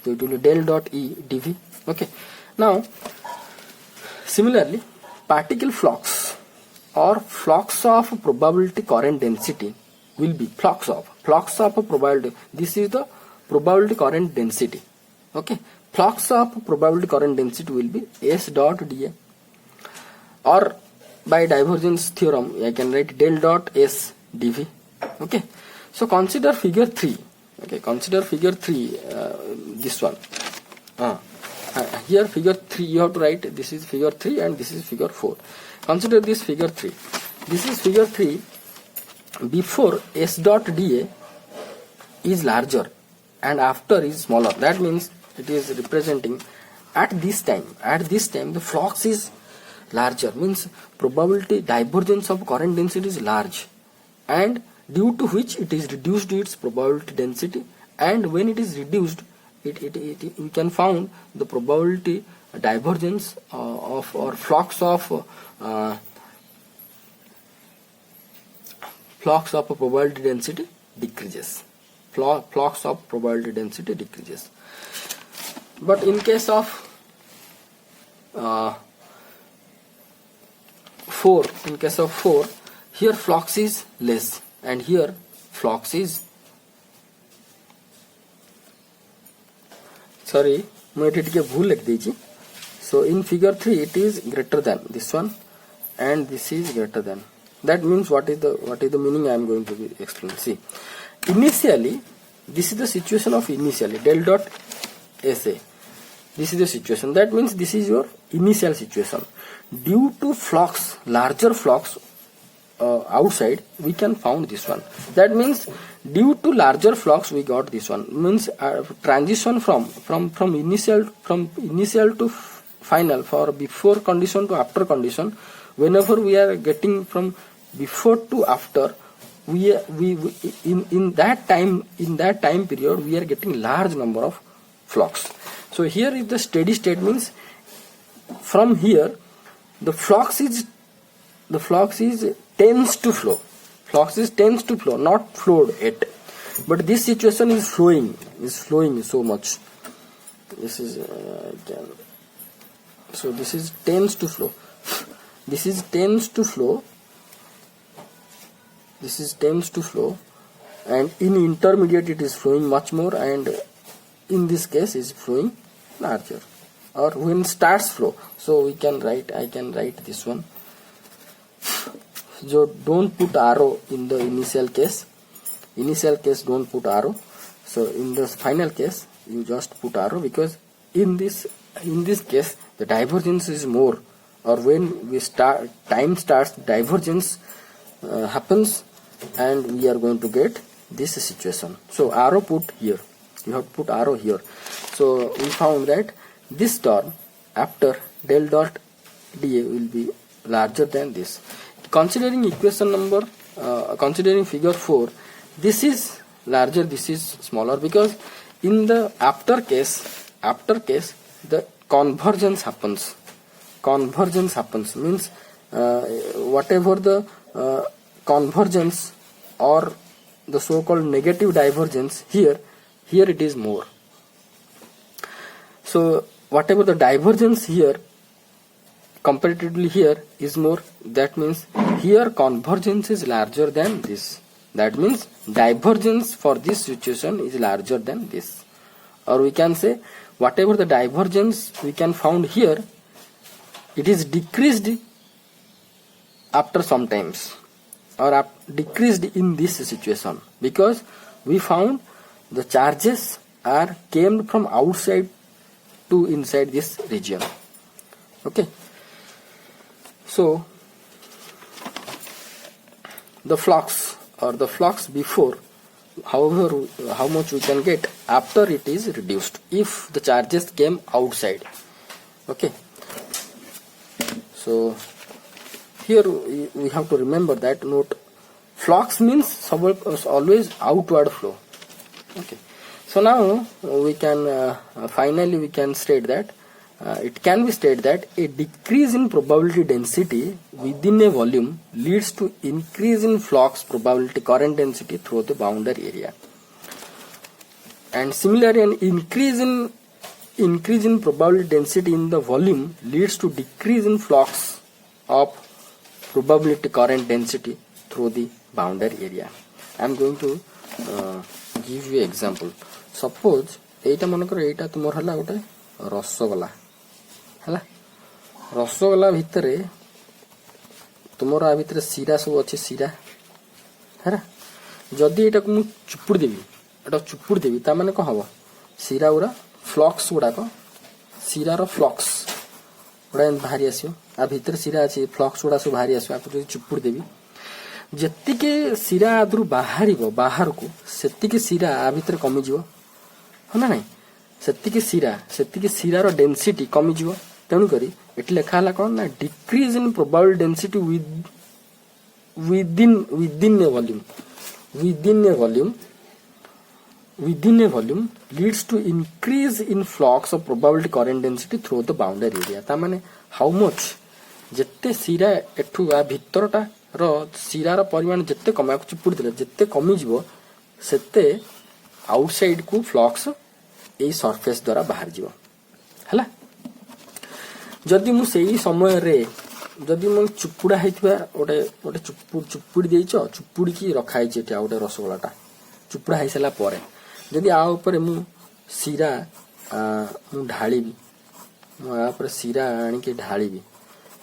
So it will be del dot E dV. Okay. Now similarly, particle flux or flux of probability current density will be flux of probability. This is the probability current density. Okay, flux of probability current density will be S dot dA, or by divergence theorem I can write del dot S dV. Okay, so consider figure 3. Okay, consider figure 3, this one. Here figure 3 you have to write, this is figure 3 and this is figure 4. Consider this figure 3. This is figure 3. Before S dot dA is larger and after is smaller. That means it is representing at this time the flux is larger, means probability divergence of current density is large, and due to which it is reduced its probability density, and when it is reduced you can found the probability divergence of or flux of probability density decreases. Flux of probability density decreases. But in case of 4, in case of 4, here flux is less and here flux is, sorry ମୁଁ ଏଠି ଟିକେ ଭୁଲ ଲେଖି ଦେଇଛି. So in figure 3 it is greater than this one and this is greater than. That means what is the meaning I am going to explain. See, initially this is the situation of initially del dot SA. This is the situation. That means this is your initial situation. Due to flux, larger flux outside, we can found this one. That means due to larger flux we got this one. Means transition from initial to final, for before condition to after condition. Whenever we are getting from before to after, we in that time period we are getting large number of flux. So here is the steady state, means from here the flux is tends to flow. Flux is tends to flow, not flowed yet. But this situation is flowing so much. This is so this is tends to flow. This is tends to flow. This is tends to flow, and in intermediate it is flowing much more, and in this case is flowing larger, or when starts flow. So I can write this one. So don't put arrow in the initial case don't put arrow. So in the final case you just put arrow, because in this case the divergence is more, or when we time starts, divergence happens and we are going to get this situation. So arrow put here, you have to put arrow here. So we found that this term after del dot dA will be larger than this. Considering equation number, considering figure 4, this is larger, this is smaller, because in the after case the convergence happens. Means whatever the convergence or the so called negative divergence, here it is more. So whatever the divergence here comparatively here is more, that means here convergence is larger than this. That means divergence for this situation is larger than this. Or we can say whatever the divergence we can found here, it is decreased after some times, or decreased in this situation, because we found the charges are came from outside to inside this region. Okay. So the flux before, however how much we can get after it is reduced if the charges came outside. Okay. So here we have to remember that note, flux means always outward flow. Okay. So now we can finally we can state that it can be stated that a decrease in probability density within a volume leads to increase in flux probability current density through the boundary area. And similarly, an increase in probability density in the volume leads to decrease in flux of probability current density through the boundary area. I am going to give you example. Suppose एटा मनकर एटा तुमर हला गोटे रसगोला हला रसगोला भितरे तुमर आ भितरे सीरा सब अछि सीरा हरा जदी एटा को मु चुपुड़ देबी ता माने को हबो सीरा उरा फ्लक्स गुडा को सीरा रो फ्लक्स गुडा बाहरी आसियो आ भितर सीरा अछि फ्लक्स गुडा सब बाहरी आसियो आपको चुपुड़ देबी जत्तिके सीरा आदरु बाहरिबो बाहर को सेत्तिके सीरा आ भितर कमी जिवो हना नै सेत्तिके सीरा रो डेंसिटी कमी जिवो तेनु करी एट लेखा हला कोन ना decrease in probable density within a volume leads to increase in flux of probability current density through the boundary area ता माने how much जत्ते सीरा एठु आ भितरटा रो सीरा रो परिमाण जत्ते कमा को चिपुड़ दिले जत्ते कमी जिवो सेते आउटसाइड को फ्लक्स ए सरफेस द्वारा बाहर जिवो हला जदि मु सेही समय रे जदि मैं चुपुड़ा होता गोटे गोटे चुपुड़ी देच चुपुड़ी की रखाई गोटे रसगोलाटा चुपुड़ा हो सारा पर जदि आउपर मु सीरा मु ढाली मुझे सीरा आणिकी ढाली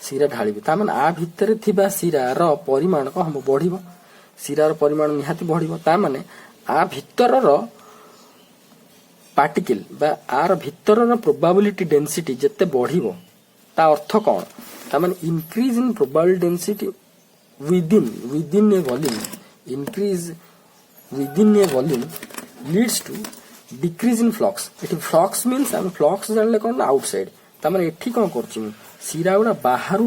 सीरा ढाली ताମାନେ आ भितर थिबा सीरार परिमाण कम हम बढ़िबो सीरार परिमाण निहाती बढ़िबो ताମାନେ आ भितरर पार्टिकल बा आर भितरर प्रोबेबिलिटी डेंसिटी जत्ते बढ़िबो ता अर्थ कोन ताମାନେ increase in probability density within a volume increase within a volume leads to decrease in flux एटी फ्लक्स मीन्स हम फ्लक्स जानले कोन आउटसाइड ताମାନେ एठी कोन करछि मु सीरा गुड़ा बाहर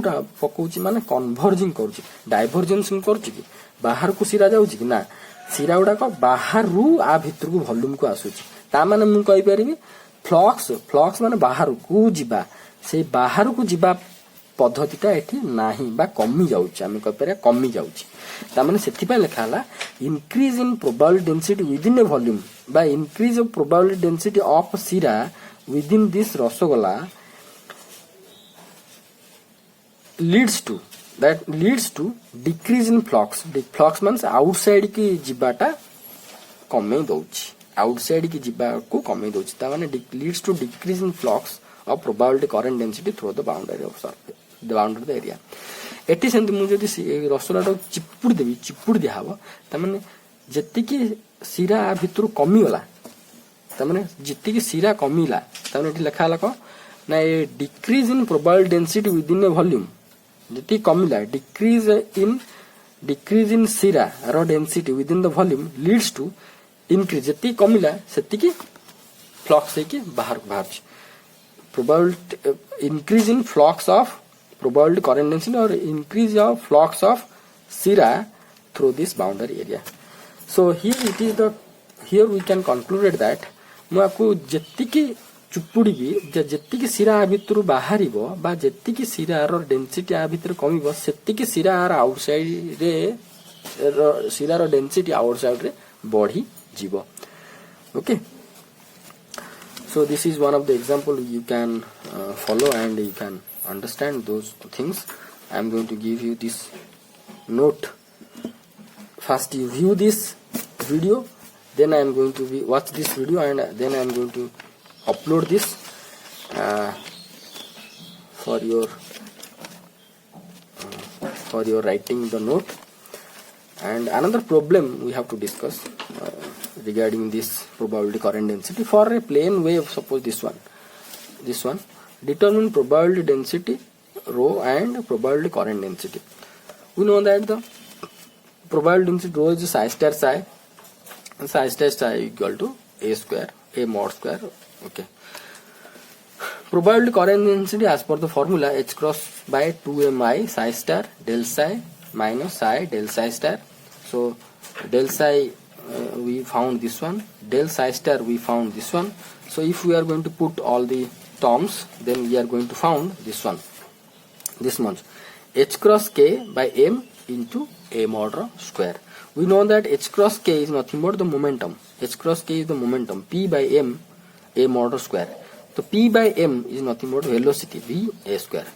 पकाउछि माने कन्वर्जिंग करुछि डाइवर्जेंस करुछि कि बाहर को सीरा जाउछि कि ना सीरा गुड़ा को बाहर रु आ भितर को वॉल्यूम को आसुछि ता माने मु कहि परिबी फ्लक्स फ्लक्स माने बाहर को जिबा से बाहर को जिबा पद्धतिटा एठी नाही बा कमी जाउछि हम कहि परिया कमी जाउछि ता माने सेथि पय लेखा हला increase in probability density within a volume बा increase of probability density of सीरा within this rasgulla leads to decrease in flux flux means outside की जिबाटा कमे दउछि outside की जिबा को कमे दउछि ता माने leads to decrease in flux of probability current density through the boundary of surface the boundary of the area एटी सेंति मु जदि रसगोलाटा चिपुड़ दिया हबो ता माने जति की सीरा भितर कमी गला ता माने जति की सीरा कमीला ता माने एटी लिखा हला को ना a decrease in probability density within a volume जति कमिला डिक्रीज इन सीरा रो density within the volume leads to increase जति कमिला सेति की फ्लक्स है कि बाहर probability increase in flux of probability current density और इंक्रीज ऑफ फ्लक्स ऑफ सीरा through this boundary area so here we can concluded that मु आपको जति की चुपुड़ी भी जेतिकी सीरा भितर बाहर बा जेतिकी सीरार डेंसिटी आ भितर कमिबो सेतिकी सीरार आउटसाइड रे सीरार डेंसिटी आउटसाइड रे बढ़ी जीवो okay so this is one of the example you can follow and you can understand those things. I am going to give you this note. First you view this video, then I am going to watch this video and then I am going to upload this for your writing the note. And another problem we have to discuss regarding this probability current density for a plane wave. Suppose this one determine probability density rho and probability current density. We know that the probability density rho is psi star psi, and psi star psi equal to a square, a mod square. Okay. Probability current density as per the formula h cross by 2mi psi star del psi minus psi del psi star. So del psi we found this one, del psi star we found this one. So if we are going to put all the terms, then we are going to found this one, this much, h cross k by m into a mod square. We know that h cross k is nothing but the momentum. H cross k is the momentum. P by m a mod square. So P by m is nothing but velocity, v a square.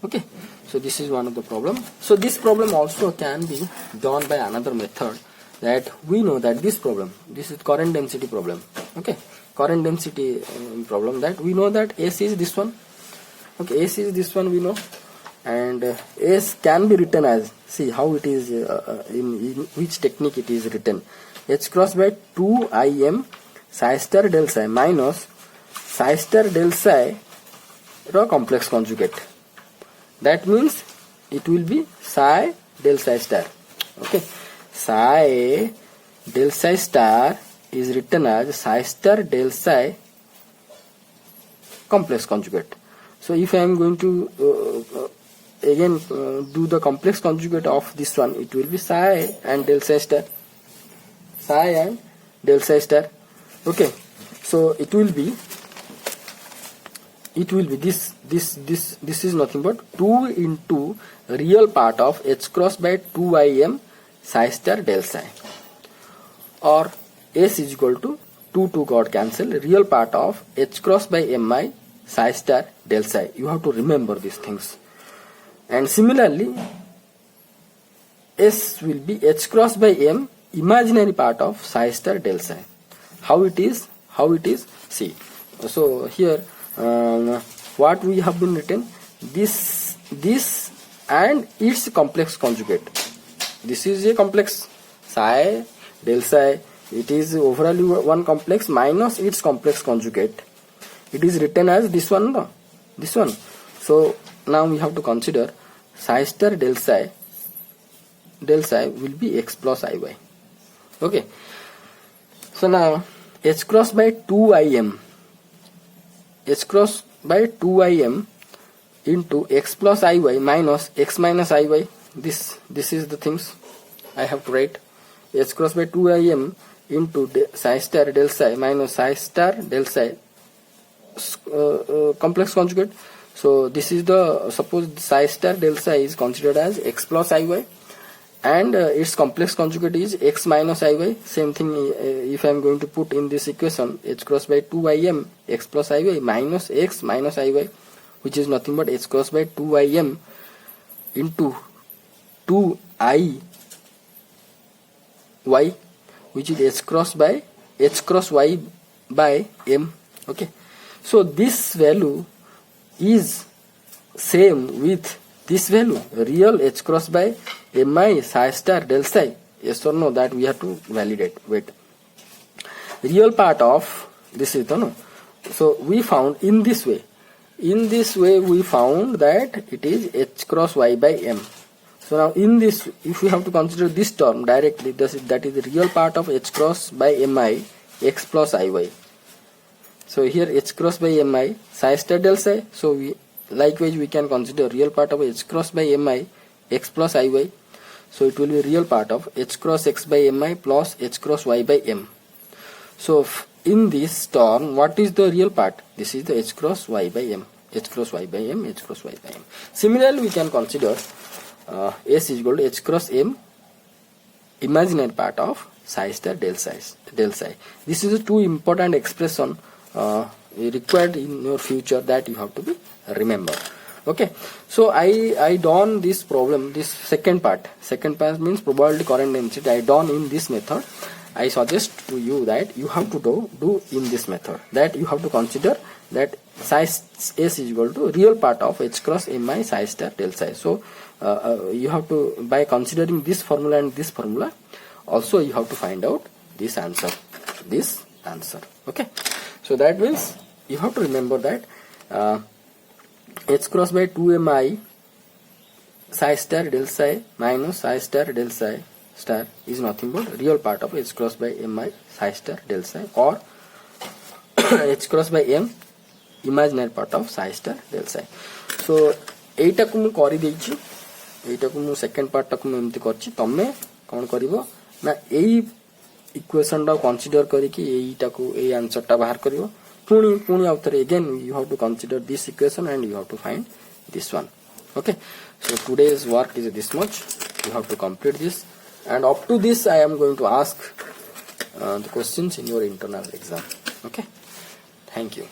Okay. So this is one of the problem. So this problem also can be done by another method, that we know that this problem, this is current density problem. Okay. Current density problem, that we know that S is this one. Okay. S is this one we know. And S can be written as, see how it is, in which technique it is written. H cross by 2im psi star del psi minus psi star del psi ro complex conjugate. That means it will be psi del psi star. Okay. Psi del psi star is written as psi star del psi complex conjugate. So if I am going to again do the complex conjugate of this one, it will be psi and del psi star, psi and del psi star. Okay. So it will be this is nothing but 2 into real part of h cross by 2im psi star del psi, or S is equal to 2 got cancel, real part of h cross by mi psi star del psi. You have to remember these things. and similarly S will be h cross by m imaginary part of psi star del psi. How it is? See, so here what we have been written, this and its complex conjugate. This is a complex psi del psi. It is overall one complex minus its complex conjugate. It is written as this one, no? This one. So now we have to consider psi star del psi will be x plus iy. Okay. So now h cross by 2im into x plus iy minus x minus iy. This is the things I have to write. H cross by 2im into psi star del psi minus psi star del psi complex conjugate. So this is the, suppose psi star del psi is considered as x plus iy and its complex conjugate is x minus iy. Same thing if I am going to put in this equation, h cross by 2im x plus iy minus x minus iy, which is nothing but h cross by 2im into 2iy, which is h cross y by m. Okay, so this value is same with this value, real h cross by mi psi star del psi. Yes or no, that we have to validate. Wait, real part of this is the no. So we found in this way we found that it is h cross y by m. So now in this, if we have to consider this term directly, that is the real part of h cross by mi x plus iy. So here h cross by mi psi star del psi. So we likewise we can consider real part of h cross by mi x plus iy. So it will be real part of h cross x by mi plus h cross y by m. So in this term, what is the real part? This is the h cross y by m. H cross y by m, h cross y by m. Similarly, we can consider S is equal to h cross m imaginary part of psi star del psi. This is a two important expression required in your future that you have to be remember. Okay, so I done this problem, this second part means probability current density. I done in this method. I suggest to you that you have to do in this method, that you have to consider that psi S is equal to real part of h cross mi psi star del psi. So you have to, by considering this formula and this formula, also you have to find out this answer. Okay, so that means you have to remember that h cross by 2mi psi star del psi minus psi star del psi star is nothing but real part of h cross by mi psi star del psi, or h cross by m imaginary part of psi star del psi. So एटाकु मु करि देछि, एटाकु मु second part टाकु मु एमति करछि. तमे कोन करिवो ना एई equation टा consider करिकि एईटाकु एई answer टा बाहर करिवो. पुणी after again you have to consider this equation and you have to find this one. Okay, so today's work is this much. You have to complete this, and up to this I am going to ask the questions in your internal exam. Okay, thank you.